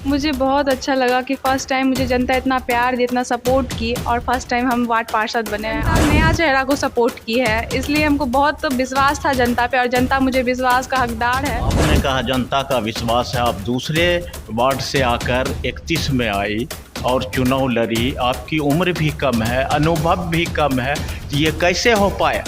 मुझे बहुत अच्छा लगा कि फ़र्स्ट टाइम मुझे जनता इतना प्यार दी, इतना सपोर्ट की और फ़र्स्ट टाइम हम वार्ड पार्षद बने हैं। जनता नया चेहरा को सपोर्ट की है, इसलिए हमको बहुत विश्वास था जनता पे और जनता मुझे विश्वास का हकदार है। आपने कहा जनता का विश्वास है, आप दूसरे वार्ड से आकर 31 में आई और चुनाव लड़ी। आपकी उम्र भी कम है, अनुभव भी कम है, ये कैसे हो पाया?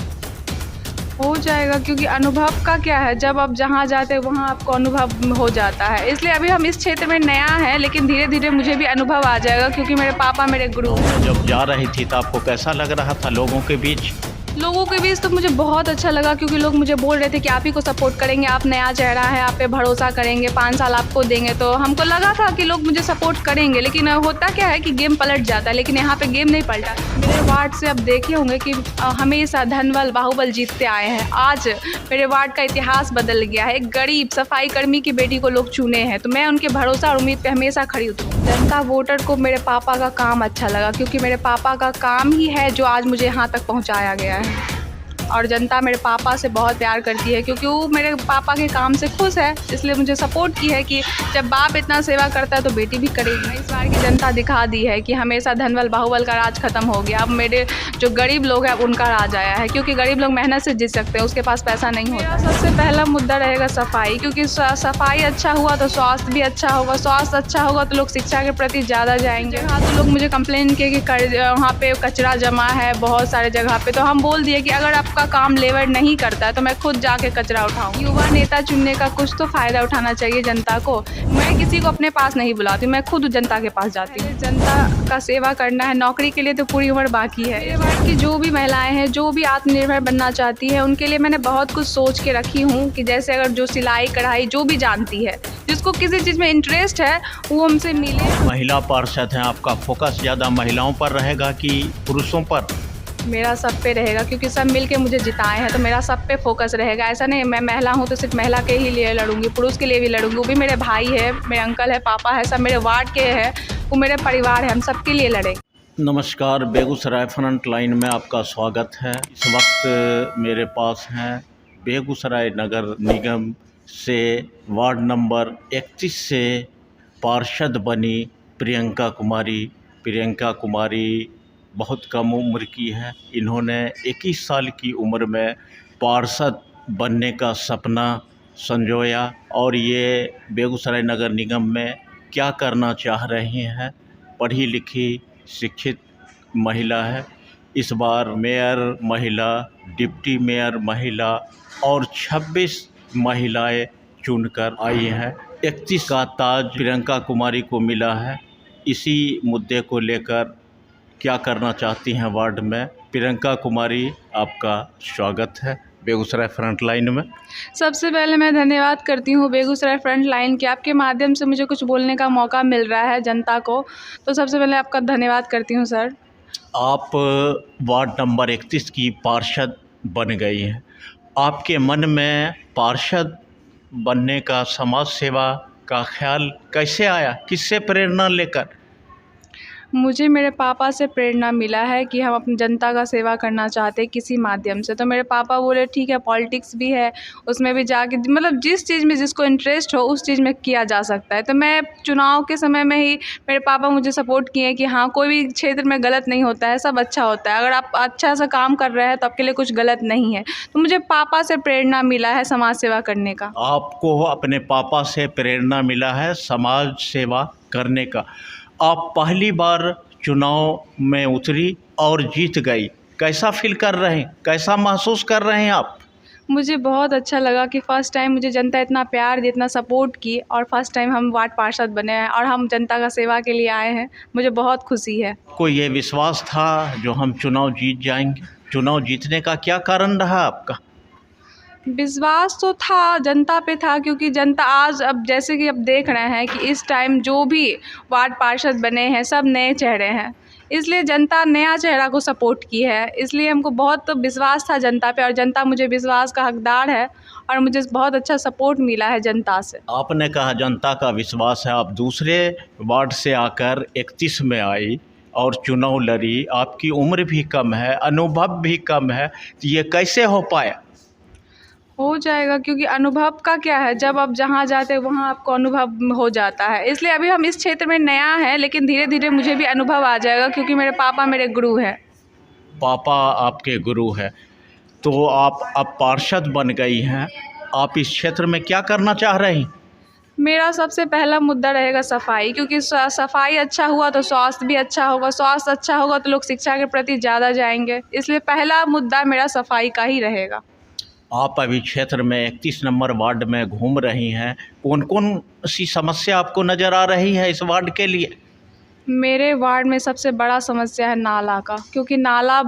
हो जाएगा क्योंकि अनुभव का क्या है, जब आप जहाँ जाते हैं वहाँ आपको अनुभव हो जाता है। इसलिए अभी हम इस क्षेत्र में नया है, लेकिन धीरे धीरे मुझे भी अनुभव आ जाएगा क्योंकि मेरे पापा मेरे गुरु हैं। जब जा रही थी तो आपको कैसा लग रहा था लोगों के बीच? लोगों के बीच तो मुझे बहुत अच्छा लगा क्योंकि लोग मुझे बोल रहे थे कि आप ही को सपोर्ट करेंगे, आप नया चेहरा है, आप पे भरोसा करेंगे, 5 साल आपको देंगे। तो हमको लगा था कि लोग मुझे सपोर्ट करेंगे, लेकिन होता क्या है कि गेम पलट जाता है, लेकिन यहाँ पे गेम नहीं पलटा। मेरे वार्ड से अब देखे होंगे कि हमेशा धनबल बाहुबल जीतते आए हैं। आज मेरे वार्ड का इतिहास बदल गया है। एक गरीब सफाई कर्मी की बेटी को लोग चुने हैं, तो मैं उनके भरोसा और उम्मीद पे हमेशा खड़ी उतरूँ। जनता वोटर को मेरे पापा का काम अच्छा लगा क्योंकि मेरे पापा का काम ही है जो आज मुझे यहाँ तक पहुँचाया गया है। और जनता मेरे पापा से बहुत प्यार करती है क्योंकि वो मेरे पापा के काम से खुश है, इसलिए मुझे सपोर्ट की है कि जब बाप इतना सेवा करता है तो बेटी भी करेगी। इस बार की जनता दिखा दी है कि हमेशा धनबल बाहुबल का राज खत्म हो गया। अब मेरे जो गरीब लोग हैं उनका राज आया है क्योंकि गरीब लोग मेहनत से जीत सकते हैं, उसके पास पैसा नहीं होता। सबसे पहला मुद्दा रहेगा सफाई, क्योंकि सफाई अच्छा हुआ तो स्वास्थ्य भी अच्छा होगा, स्वास्थ्य अच्छा होगा तो लोग शिक्षा के प्रति ज़्यादा जाएंगे। हाँ, तो लोग मुझे कंप्लेन किए कि वहाँ पे कचरा जमा है बहुत सारे जगह पे, तो हम बोल दिए कि अगर आपका काम लेबर नहीं करता है तो मैं खुद जाके कचरा उठाऊं। युवा नेता चुनने का कुछ तो फायदा उठाना चाहिए जनता को। मैं किसी को अपने पास नहीं बुलाती, मैं खुद जनता के पास जाती हूँ। जनता का सेवा करना है, नौकरी के लिए तो पूरी उम्र बाकी है। मेरे वार्ड की जो भी महिलाएं हैं, जो भी आत्मनिर्भर बनना चाहती है, उनके लिए मैंने बहुत कुछ सोच के रखी हूँ कि जैसे अगर जो सिलाई कढ़ाई जो भी जानती है, जिसको किसी चीज़ में इंटरेस्ट है वो हमसे मिले। महिला पार्षद हैं, आपका फोकस ज़्यादा महिलाओं पर रहेगा कि पुरुषों पर? मेरा सब पे रहेगा क्योंकि सब मिलके मुझे जिताए हैं, तो मेरा सब पे फोकस रहेगा। ऐसा नहीं मैं महिला हूँ तो सिर्फ महिला के ही लिए लड़ूंगी, पुरुष के लिए भी लड़ूंगी। वो भी मेरे भाई है, मेरे अंकल है, पापा है, सब मेरे वार्ड के हैं, वो मेरे परिवार है, हम सबके लिए लड़ेंगे। नमस्कार, बेगूसराय फ्रंट लाइन में आपका स्वागत है। इस वक्त मेरे पास हैं बेगूसराय नगर निगम से वार्ड नंबर 31 से पार्षद बनी प्रियंका कुमारी। प्रियंका कुमारी बहुत कम उम्र की है। इन्होंने 21 साल की उम्र में पार्षद बनने का सपना संजोया और ये बेगूसराय नगर निगम में क्या करना चाह रही हैं। पढ़ी लिखी शिक्षित महिला है। इस बार मेयर महिला, डिप्टी मेयर महिला और 26 महिलाएं चुनकर आई हैं। 31 का ताज प्रियंका कुमारी को मिला है। इसी मुद्दे को लेकर क्या करना चाहती हैं वार्ड में, प्रियंका कुमारी, आपका स्वागत है बेगूसराय फ्रंट लाइन में। सबसे पहले मैं धन्यवाद करती हूँ बेगूसराय फ्रंट लाइन के, आपके माध्यम से मुझे कुछ बोलने का मौका मिल रहा है जनता को, तो सबसे पहले आपका धन्यवाद करती हूँ सर। आप वार्ड नंबर 31 की पार्षद बन गई हैं। आपके मन में पार्षद बनने का, समाज सेवा का ख्याल कैसे आया, किससे प्रेरणा लेकर? मुझे मेरे पापा से प्रेरणा मिला है कि हम अपनी जनता का सेवा करना चाहते हैं किसी माध्यम से, तो मेरे पापा बोले ठीक है, पॉलिटिक्स भी है, उसमें भी जाके मतलब जिस चीज़ में जिसको इंटरेस्ट हो उस चीज़ में किया जा सकता है। तो मैं चुनाव के समय में ही मेरे पापा मुझे सपोर्ट किए कि हाँ, कोई भी क्षेत्र में गलत नहीं होता है, सब अच्छा होता है। अगर आप अच्छा सा काम कर रहे हैं तो आपके लिए कुछ गलत नहीं है। तो मुझे पापा से प्रेरणा मिला है समाज सेवा करने का। आपको अपने पापा से प्रेरणा मिला है समाज सेवा करने का। आप पहली बार चुनाव में उतरी और जीत गई, कैसा फील कर रहे हैं, कैसा महसूस कर रहे हैं आप? मुझे बहुत अच्छा लगा कि फ़र्स्ट टाइम मुझे जनता इतना प्यार दी, इतना सपोर्ट की और फर्स्ट टाइम हम वार्ड पार्षद बने हैं और हम जनता का सेवा के लिए आए हैं। मुझे बहुत खुशी है। को ये विश्वास था जो हम चुनाव जीत जाएंगे? चुनाव जीतने का क्या कारण रहा आपका? विश्वास तो था, जनता पे था, क्योंकि जनता आज अब जैसे कि अब देख रहे हैं कि इस टाइम जो भी वार्ड पार्षद बने हैं सब नए चेहरे हैं, इसलिए जनता नया चेहरा को सपोर्ट की है। इसलिए हमको बहुत विश्वास था जनता पे और जनता मुझे विश्वास का हकदार है और मुझे बहुत अच्छा सपोर्ट मिला है जनता से। आपने कहा जनता का विश्वास है, आप दूसरे वार्ड से आकर 31 में आई और चुनाव लड़ी। आपकी उम्र भी कम है, अनुभव भी कम है, तो ये कैसे हो पाया? हो जाएगा, क्योंकि अनुभव का क्या है, जब आप जहाँ जाते हैं वहाँ आपको अनुभव हो जाता है। इसलिए अभी हम इस क्षेत्र में नया है, लेकिन धीरे धीरे मुझे भी अनुभव आ जाएगा, क्योंकि मेरे पापा मेरे गुरु हैं। पापा आपके गुरु है, तो आप अब पार्षद बन गई हैं। आप इस क्षेत्र में क्या करना चाह रही हैं? मेरा सबसे पहला मुद्दा रहेगा सफाई, क्योंकि सफाई अच्छा हुआ तो स्वास्थ्य भी अच्छा होगा, स्वास्थ्य अच्छा होगा तो लोग शिक्षा के प्रति ज़्यादा जाएंगे। इसलिए पहला मुद्दा मेरा सफाई का ही रहेगा। आप अभी क्षेत्र में 31 नंबर वार्ड में घूम रही हैं, कौन कौन सी समस्या आपको नज़र आ रही है इस वार्ड के लिए? मेरे वार्ड में सबसे बड़ा समस्या है नाला का, क्योंकि नाला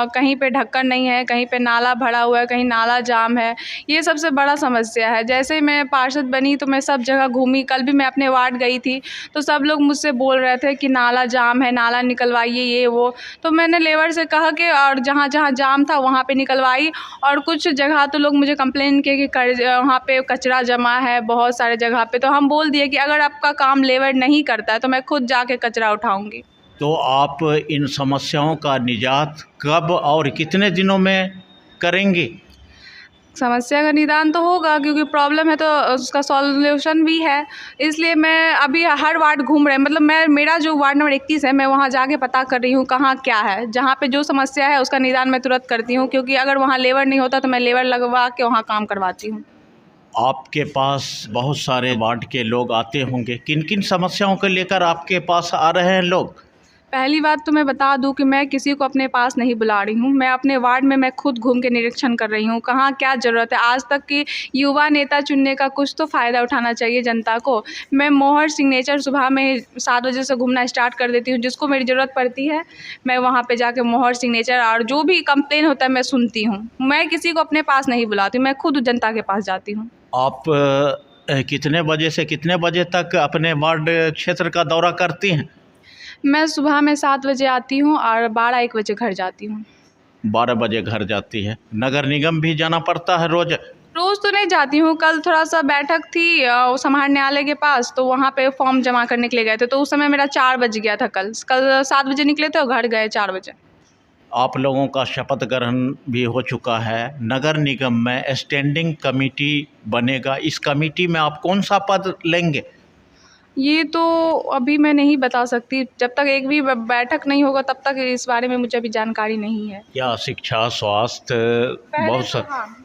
कहीं पे ढक्कन नहीं है, कहीं पे नाला भरा हुआ है, कहीं नाला जाम है। ये सबसे बड़ा समस्या है। जैसे ही मैं पार्षद बनी तो मैं सब जगह घूमी, कल भी मैं अपने वार्ड गई थी तो सब लोग मुझसे बोल रहे थे कि नाला जाम है, नाला निकलवाइए, ये वो। तो मैंने लेबर से कहा कि और जहाँ जहाँ जाम था वहाँ पे निकलवाई, और कुछ जगह तो लोग मुझे कंप्लेन किए कि वहाँ पे कचरा जमा है बहुत सारे जगह पे। तो हम बोल दिए कि अगर आपका काम लेबर नहीं करता है तो मैं खुद जाके कचरा उठाऊंगी। तो आप इन समस्याओं का निजात कब और कितने दिनों में करेंगी? समस्या का निदान तो होगा, क्योंकि प्रॉब्लम है तो उसका सॉल्यूशन भी है। इसलिए मैं अभी हर वार्ड घूम रहे, मतलब मेरा जो वार्ड नंबर 31 है, मैं वहाँ जाके पता कर रही हूँ कहाँ क्या है, जहाँ पे जो समस्या है उसका निदान मैं तुरंत करती हूँ, क्योंकि अगर वहाँ लेबर नहीं होता तो मैं लेबर लगवा के वहाँ काम करवाती हूँ। आपके पास बहुत सारे वार्ड के लोग आते होंगे, किन किन समस्याओं को लेकर आपके पास आ रहे हैं लोग? पहली बात तो मैं बता दूं कि मैं किसी को अपने पास नहीं बुला रही हूं। मैं अपने वार्ड में मैं खुद घूम के निरीक्षण कर रही हूं, कहाँ क्या ज़रूरत है। आज तक की युवा नेता चुनने का कुछ तो फ़ायदा उठाना चाहिए जनता को। मैं मोहर सिग्नेचर सुबह में 7 बजे से घूमना स्टार्ट कर देती हूँ। जिसको मेरी ज़रूरत पड़ती है मैं वहाँ पर जाके मोहर सिग्नेचर, और जो भी कंप्लेन होता है मैं सुनती हूँ। मैं किसी को अपने पास नहीं बुलाती हूँ, मैं खुद जनता के पास जाती हूँ। आप कितने बजे से कितने बजे तक अपने वार्ड क्षेत्र का दौरा करती हैं? मैं सुबह में 7 बजे आती हूँ और 12-1 बजे घर जाती हूँ। 12 बजे घर जाती है। नगर निगम भी जाना पड़ता है रोज़? रोज़ तो नहीं जाती हूँ। कल थोड़ा सा बैठक थी समाहर न्यायालय के पास, तो वहाँ पे फॉर्म जमा करने के लिए गए थे, तो उस समय मेरा 4 बज गया था। कल 7 बजे निकले थे और घर गए 4 बजे। आप लोगों का शपथ ग्रहण भी हो चुका है। नगर निगम में स्टैंडिंग कमेटी बनेगा, इस कमेटी में आप कौन सा पद लेंगे? ये तो अभी मैं नहीं बता सकती, जब तक एक भी बैठक नहीं होगा तब तक इस बारे में मुझे अभी जानकारी नहीं है। क्या शिक्षा, स्वास्थ्य, बहुत सा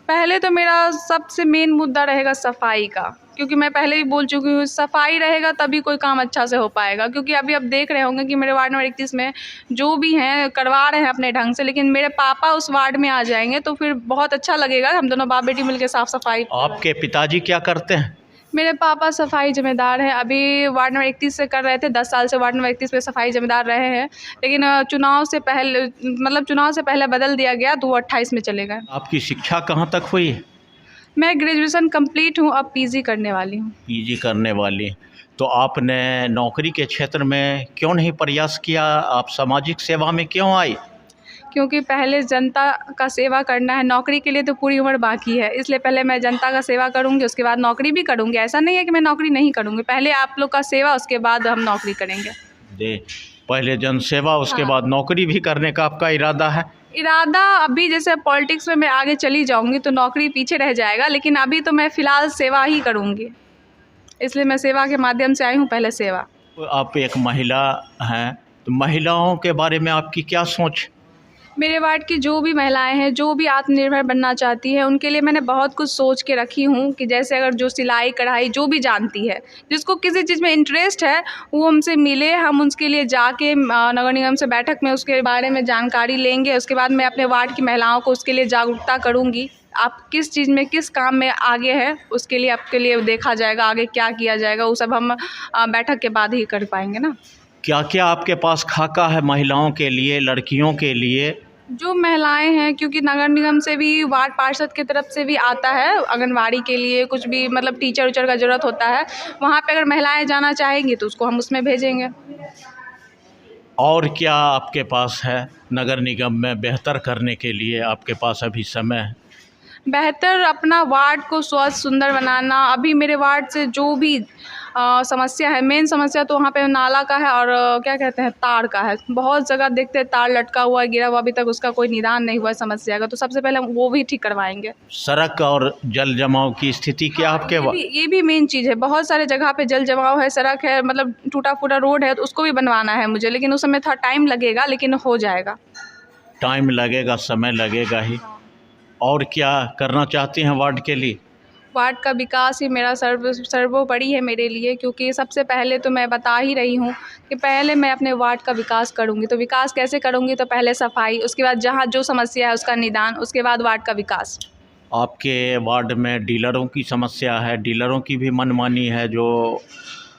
पहले तो मेरा सबसे मेन मुद्दा रहेगा सफाई का, क्योंकि मैं पहले भी बोल चुकी हूँ, सफाई रहेगा तभी कोई काम अच्छा से हो पाएगा। क्योंकि अभी आप देख रहे होंगे कि मेरे वार्ड नंबर 31 में जो भी हैं करवा रहे हैं अपने ढंग से, लेकिन मेरे पापा उस वार्ड में आ जाएंगे तो फिर बहुत अच्छा लगेगा। हम दोनों बाप बेटी मिलकर साफ सफाई। आपके पिताजी क्या करते हैं? मेरे पापा सफाई ज़िम्मेदार हैं। अभी वार्ड नंबर 31 से कर रहे थे, 10 साल से वार्ड नंबर 31 पे सफाई ज़िम्मेदार रहे हैं, लेकिन चुनाव से पहले बदल दिया गया तो वो 28 में चले गए। आपकी शिक्षा कहाँ तक हुई है? मैं ग्रेजुएशन कंप्लीट हूँ, अब पीजी करने वाली हूँ। पीजी करने वाली। तो आपने नौकरी के क्षेत्र में क्यों नहीं प्रयास किया? आप सामाजिक सेवा में क्यों आई? क्योंकि पहले जनता का सेवा करना है, नौकरी के लिए तो पूरी उम्र बाकी है, इसलिए पहले मैं जनता का सेवा करूँगी, उसके बाद नौकरी भी करूँगी। ऐसा नहीं है कि मैं नौकरी नहीं करूँगी, पहले आप लोग का सेवा, उसके बाद हम नौकरी करेंगे। पहले जन सेवा, उसके बाद नौकरी भी करने का आपका इरादा है? इरादा अभी जैसे पॉलिटिक्स में मैं आगे चली जाऊँगी तो नौकरी पीछे रह जाएगा, लेकिन अभी तो मैं फ़िलहाल सेवा ही करूँगी, इसलिए मैं सेवा के माध्यम से आई हूँ। पहले सेवा। आप एक महिला हैं, तो महिलाओं के बारे में आपकी क्या सोच? मेरे वार्ड की जो भी महिलाएं हैं, जो भी आत्मनिर्भर बनना चाहती हैं, उनके लिए मैंने बहुत कुछ सोच के रखी हूँ कि जैसे अगर जो सिलाई कढ़ाई जो भी जानती है, जिसको किसी चीज़ में इंटरेस्ट है, वो हमसे मिले। हम उसके लिए जाके नगर निगम से बैठक में उसके बारे में जानकारी लेंगे। उसके बाद मैं अपने वार्ड की महिलाओं को उसके लिए जागरूकता करूँगी। आप किस चीज़ में, किस काम में आगे है, उसके लिए आपके लिए देखा जाएगा, आगे क्या किया जाएगा, वो सब हम बैठक के बाद ही कर पाएंगे ना। क्या क्या आपके पास खाका है महिलाओं के लिए, लड़कियों के लिए? जो महिलाएं हैं, क्योंकि नगर निगम से भी वार्ड पार्षद की तरफ से भी आता है, आंगनवाड़ी के लिए कुछ भी मतलब टीचर उचर का ज़रूरत होता है, वहाँ पे अगर महिलाएं जाना चाहेंगी तो उसको हम उसमें भेजेंगे। और क्या आपके पास है नगर निगम में बेहतर करने के लिए? आपके पास अभी समय है? बेहतर अपना वार्ड को स्वच्छ सुंदर बनाना। अभी मेरे वार्ड से जो भी समस्या है, मेन समस्या तो वहाँ पे नाला का है और क्या कहते हैं, तार का है। बहुत जगह देखते हैं तार लटका हुआ है, गिरा हुआ, अभी तक उसका कोई निदान नहीं हुआ है समस्या का। तो सबसे पहले हम वो भी ठीक करवाएंगे। सड़क और जल जमाव की स्थिति क्या आपके ये भी मेन चीज़ है। बहुत सारे जगह पे जल जमाव है, सड़क है, मतलब टूटा फूटा रोड है, तो उसको भी बनवाना है मुझे, लेकिन उस समय थोड़ा टाइम लगेगा, लेकिन हो जाएगा। टाइम लगेगा, समय लगेगा ही। और क्या करना चाहती हैं वार्ड के लिए? वार्ड का विकास ही मेरा सर्वोपरि है मेरे लिए, क्योंकि सबसे पहले तो मैं बता ही रही हूँ कि पहले मैं अपने वार्ड का विकास करूँगी। तो विकास कैसे करूँगी? तो पहले सफाई, उसके बाद जहाँ जो समस्या है उसका निदान, उसके बाद वार्ड का विकास। आपके वार्ड में डीलरों की समस्या है, डीलरों की भी मनमानी है जो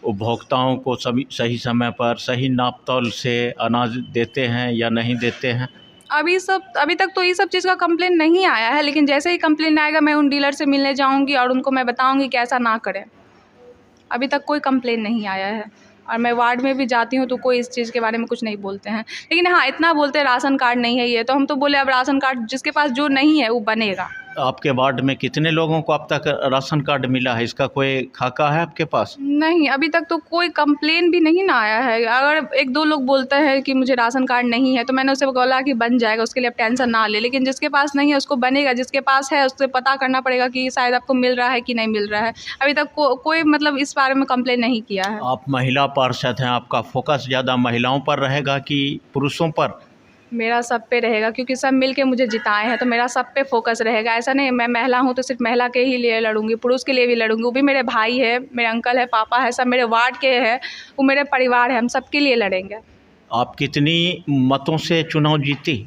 उपभोक्ताओं को सही समय पर सही नाप तौल से अनाज देते हैं या नहीं देते हैं? अभी तक तो ये सब चीज़ का कंप्लेन नहीं आया है, लेकिन जैसे ही कंप्लेन आएगा मैं उन डीलर से मिलने जाऊंगी और उनको मैं बताऊंगी कि ऐसा ना करें। अभी तक कोई कंप्लेन नहीं आया है और मैं वार्ड में भी जाती हूँ तो कोई इस चीज़ के बारे में कुछ नहीं बोलते हैं। लेकिन हाँ, इतना बोलते हैं राशन कार्ड नहीं है ये, तो हम तो बोले अब राशन कार्ड जिसके पास जो नहीं है वो बनेगा। आपके वार्ड में कितने लोगों को अब तक राशन कार्ड मिला है? इसका कोई खाका है आपके पास? नहीं, अभी तक तो कोई कंप्लेन भी नहीं ना आया है। अगर एक दो लोग बोलते हैं कि मुझे राशन कार्ड नहीं है, तो मैंने उससे बोला कि बन जाएगा, उसके लिए आप टेंशन ना ले। लेकिन जिसके पास नहीं है उसको बनेगा, जिसके पास है उससे पता करना पड़ेगा कि शायद आपको मिल रहा है कि नहीं मिल रहा है। अभी तक कोई मतलब इस बारे में कंप्लेन नहीं किया है। आप महिला पार्षद हैं, आपका फोकस ज़्यादा महिलाओं पर रहेगा कि पुरुषों पर? मेरा सब पे रहेगा, क्योंकि सब मिल के मुझे जिताए हैं, तो मेरा सब पे फोकस रहेगा। ऐसा नहीं मैं महिला हूँ तो सिर्फ महिला के ही लिए लड़ूंगी, पुरुष के लिए भी लड़ूंगी। वो भी मेरे भाई है, मेरे अंकल है, पापा है, सब मेरे वार्ड के हैं, वो मेरे परिवार है, हम सबके लिए लड़ेंगे। आप कितनी मतों से चुनाव जीती?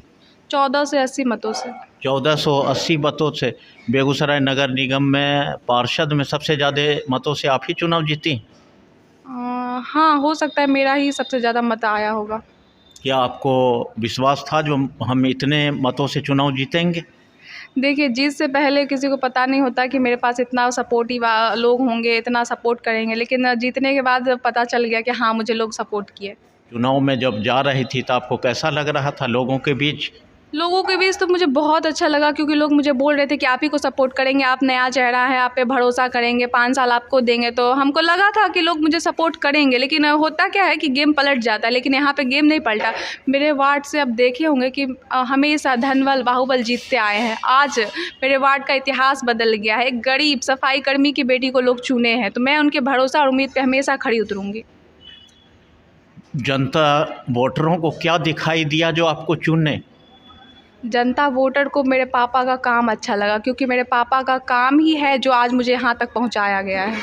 14 से 80 मतों से। 1480 मतों से। बेगूसराय नगर निगम में पार्षद में सबसे ज़्यादा मतों से आप ही चुनाव जीती? हाँ, हो सकता है मेरा ही सबसे ज़्यादा मत आया होगा। क्या आपको विश्वास था जो हम इतने मतों से चुनाव जीतेंगे? देखिए, जीत से पहले किसी को पता नहीं होता कि मेरे पास इतना सपोर्टिव लोग होंगे, इतना सपोर्ट करेंगे, लेकिन जीतने के बाद पता चल गया कि हाँ, मुझे लोग सपोर्ट किए। चुनाव में जब जा रही थी तो आपको कैसा लग रहा था लोगों के बीच? लोगों के बीच तो मुझे बहुत अच्छा लगा, क्योंकि लोग मुझे बोल रहे थे कि आप ही को सपोर्ट करेंगे, आप नया चेहरा है, आप पे भरोसा करेंगे, 5 साल आपको देंगे। तो हमको लगा था कि लोग मुझे सपोर्ट करेंगे, लेकिन होता क्या है कि गेम पलट जाता है। लेकिन यहाँ पे गेम नहीं पलटा। मेरे वार्ड से अब देखे होंगे कि हमेशा धनबल बाहुबल जीतते आए हैं। आज मेरे वार्ड का इतिहास बदल गया है। एक गरीब सफाई कर्मी की बेटी को लोग चुने हैं, तो मैं उनके भरोसा और उम्मीद पर हमेशा खड़ी उतरूँगी। जनता वोटरों को क्या दिखाई दिया जो आपको चुने? जनता वोटर को मेरे पापा का काम अच्छा लगा, क्योंकि मेरे पापा का काम ही है जो आज मुझे यहाँ तक पहुँचाया गया है।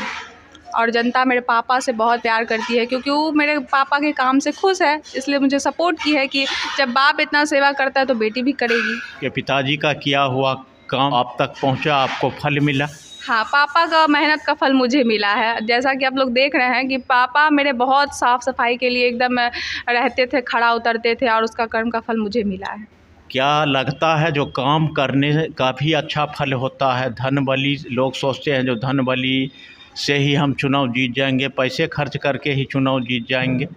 और जनता मेरे पापा से बहुत प्यार करती है, क्योंकि वो मेरे पापा के काम से खुश है, इसलिए मुझे सपोर्ट की है कि जब बाप इतना सेवा करता है तो बेटी भी करेगी। कि पिताजी का किया हुआ काम आप तक पहुंचा, आपको फल मिला? हाँ, पापा का मेहनत का फल मुझे मिला है। जैसा कि आप लोग देख रहे हैं कि पापा मेरे बहुत साफ़ सफाई के लिए एकदम रहते थे, खड़ा उतरते थे, और उसका कर्म का फल मुझे मिला है। क्या लगता है जो काम करने का भी अच्छा फल होता है? धन बली, लोग सोचते हैं जो धन बली से ही हम चुनाव जीत जाएंगे, पैसे खर्च करके ही चुनाव जीत जाएंगे।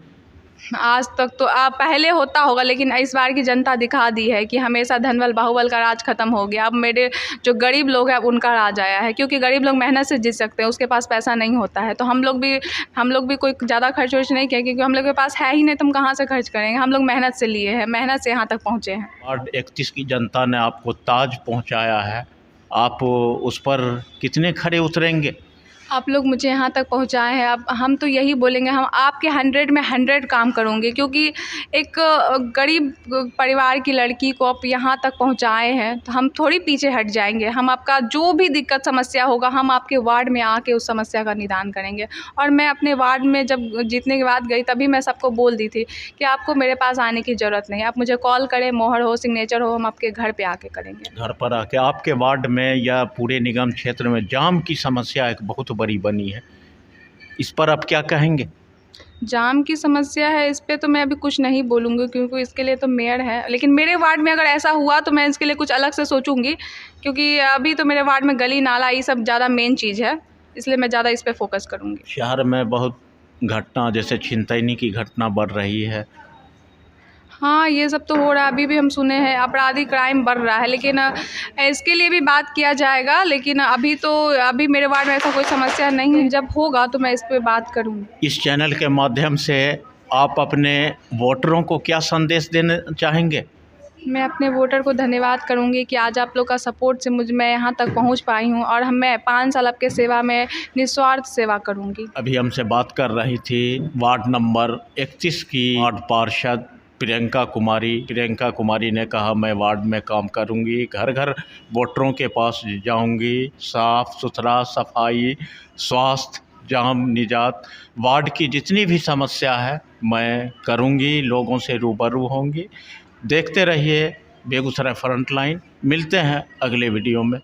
आज तक तो पहले होता होगा, लेकिन इस बार की जनता दिखा दी है कि हमेशा धनबल बाहुबल का राज खत्म हो गया। अब मेरे जो गरीब लोग हैं उनका राज आया है, क्योंकि गरीब लोग मेहनत से जीत सकते हैं, उसके पास पैसा नहीं होता है। तो हम लोग भी कोई ज़्यादा खर्च वर्च नहीं किया, क्योंकि हम लोग के पास है ही नहीं, तो हम कहाँ से खर्च करेंगे। हम लोग मेहनत से लिए हैं, मेहनत से यहाँ तक पहुँचे हैं। वार्ड 31 की जनता ने आपको ताज पहुंचाया है, आप उस पर कितने खरे उतरेंगे? आप लोग मुझे यहाँ तक पहुँचाए हैं। अब हम तो यही बोलेंगे, हम आपके 100 में 100 काम करूँगी, क्योंकि एक गरीब परिवार की लड़की को आप यहाँ तक पहुँचाए हैं, तो हम थोड़ी पीछे हट जाएंगे। हम आपका जो भी दिक्कत समस्या होगा, हम आपके वार्ड में आके उस समस्या का निदान करेंगे। और मैं अपने वार्ड में जब जीतने के बाद गई, तभी मैं सबको बोल दी थी कि आपको मेरे पास आने की ज़रूरत नहीं है, आप मुझे कॉल करें, मोहर हो, सिग्नेचर हो, हम आपके घर पर आके करेंगे। घर पर आके आपके वार्ड में या पूरे निगम क्षेत्र में जाम की समस्या एक बहुत बड़ी बनी है, इस पर आप क्या कहेंगे? जाम की समस्या है, इस पे तो मैं अभी कुछ नहीं बोलूँगी, क्योंकि इसके लिए तो मेयर है। लेकिन मेरे वार्ड में अगर ऐसा हुआ तो मैं इसके लिए कुछ अलग से सोचूंगी, क्योंकि अभी तो मेरे वार्ड में गली नाला ये सब ज़्यादा मेन चीज़ है, इसलिए मैं ज़्यादा इस पे फोकस करूँगी। शहर में बहुत घटना, जैसे छिनतैनी की घटना बढ़ रही है। हाँ, ये सब तो हो रहा है, अभी भी हम सुने हैं आपराधिक क्राइम बढ़ रहा है, लेकिन इसके लिए भी बात किया जाएगा। लेकिन अभी मेरे वार्ड में ऐसा कोई समस्या नहीं है, जब होगा तो मैं इस पे बात करूँगी। इस चैनल के माध्यम से आप अपने वोटरों को क्या संदेश देना चाहेंगे? मैं अपने वोटर को धन्यवाद करूँगी कि आज आप लोग का सपोर्ट से मैं यहाँ तक पहुँच पाई हूँ, और मैं 5 साल आपके सेवा में निस्वार्थ सेवा करूँगी। अभी हमसे बात कर रही थी वार्ड नंबर 31 की वार्ड पार्षद प्रियंका कुमारी ने कहा मैं वार्ड में काम करूंगी, घर घर वोटरों के पास जाऊंगी, साफ सुथरा, सफाई, स्वास्थ्य, जाम निजात, वार्ड की जितनी भी समस्या है मैं करूंगी, लोगों से रूबरू होंगी। देखते रहिए बेगूसराय फ्रंटलाइन। मिलते हैं अगले वीडियो में।